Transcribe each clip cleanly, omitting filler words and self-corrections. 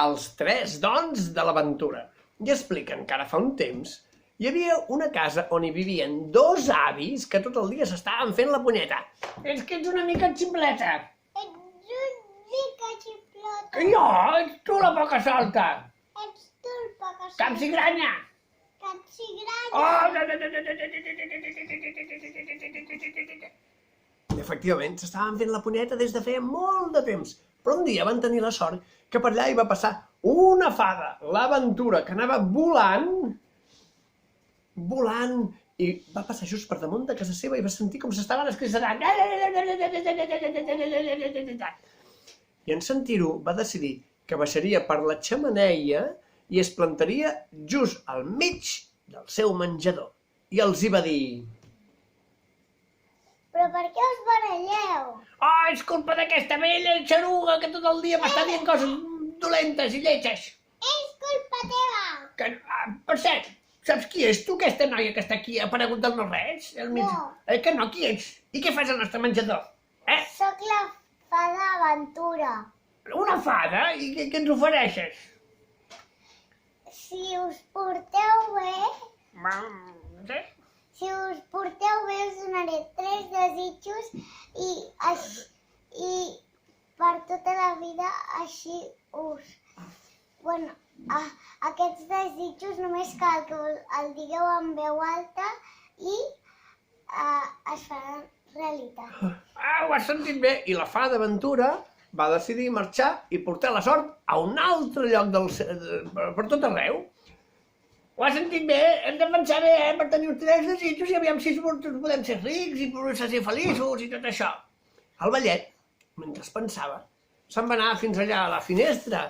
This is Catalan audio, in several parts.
els tres dons de l'aventura i expliquen que ara fa un temps hi havia una casa on hi vivien dos avis que tot el dia s'estaven fent la punyeta. És que ets una mica xipleta. Ets una mica xipleta. Que jo? Ets tu la poca solta. Ets tu el poca solta. Capsigranya. Capsigranya. I efectivament, s'estaven fent la punyeta des de feia molt de temps. Però un dia van tenir la sort que per allà hi va passar una fada, l'aventura, que anava volant, i va passar just per damunt de casa seva i va sentir com s'estaven escrissarant. I en sentir-ho va decidir que baixaria per la xemeneia i es plantaria just al mig del seu menjador. I els hi va dir: Però per què us baralleu? Oh, és culpa d'aquesta vella xaruga que tot el dia m'està dient coses dolentes i lletges. És culpa teva. Per cert, saps qui és tu, aquesta noia que està aquí, ha aparegut del no-res? No. Que no, qui ets? I què fas al nostre menjador? Soc la fada Aventura. Una fada? I què ens ofereixes? Si us porteu bé, Sí? si us porteu bé us donaré 3 desitjos i per tota la vida així us... Bueno, aquests desitjos només cal que el digueu en veu alta i es faran realitat. Ho has sentit bé. I la fada Aventura va decidir marxar i portar la sort a un altre lloc per tot arreu. Ho has sentit bé? Hem de pensar bé, per tenir uns 3 desitjos i aviam si podem ser rics i podem ser feliços i tot això. El vellet, mentre pensava, se'n va anar fins allà a la finestra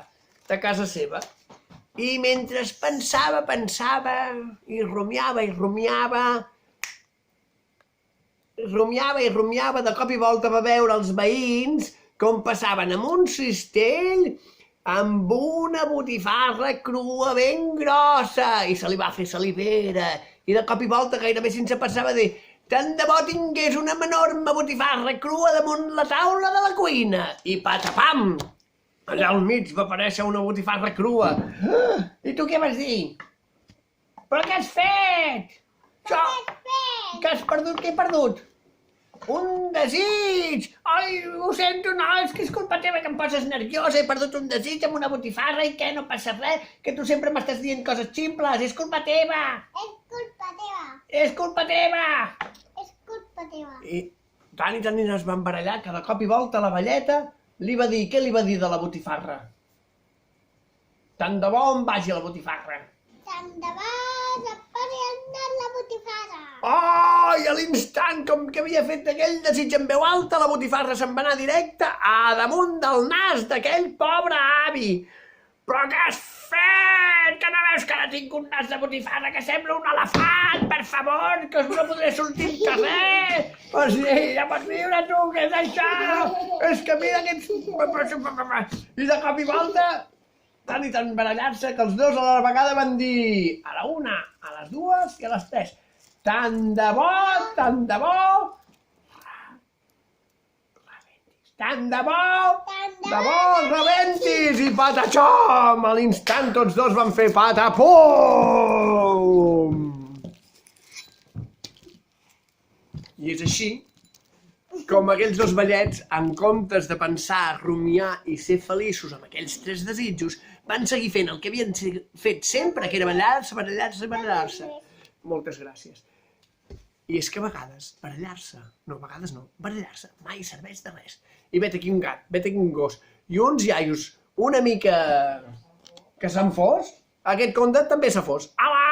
de casa seva i mentre pensava i rumiava, de cop i volta va veure els veïns com passaven amb un cistell amb una botifarra crua ben grossa i se li va fer salivera i de cop i volta gairebé sense pensar va dir: tant de bo tingués una enorme botifarra crua damunt la taula de la cuina. I patapam! Allà al mig va aparèixer una botifarra crua. I tu què vas dir? Però què has fet? Què has perdut? Què he perdut? Un desig! Ai, ho sento, no, és que és culpa teva que em poses nerviosa. He perdut un desig amb una botifarra i què, no passa res? Que tu sempre m'estàs dient coses ximples. És culpa teva! És culpa teva. És culpa teva! És culpa teva. I tant es van barallar que de cop i volta la velleta li va dir... Què li va dir de la botifarra? Tant de bo em vagi la botifarra. Tant de bo desapareixerà la botifarra. Oh, i a l'instant, com que havia fet aquell desig en veu alta, la botifarra se'n va anar directe a damunt del nas d'aquell pobre avi. Però què has fet? Que no veus que ara tinc un nas de botifarra que sembla un elefant? Per favor, que no podré sortir al carrer. Oh, sí, ja pots viure tu, què és això? És que mira aquests... I de cop i volta, tant barallar-se, que els dos a la vegada van dir a la una, a les dues i a les 3. Tant de bo, rebentis! I patachom! A l'instant tots dos van fer patapum! I és així com aquells dos vellets, en comptes de pensar, rumiar i ser feliços amb aquells 3 desitjos, van seguir fent el que havien fet sempre, que era barallar-se. Moltes gràcies. I és que a vegades barallar-se mai serveix de res. I vet aquí un gat, vet aquí un gos, i uns iaios una mica que se'n fos, aquest conte també se fos. Ala!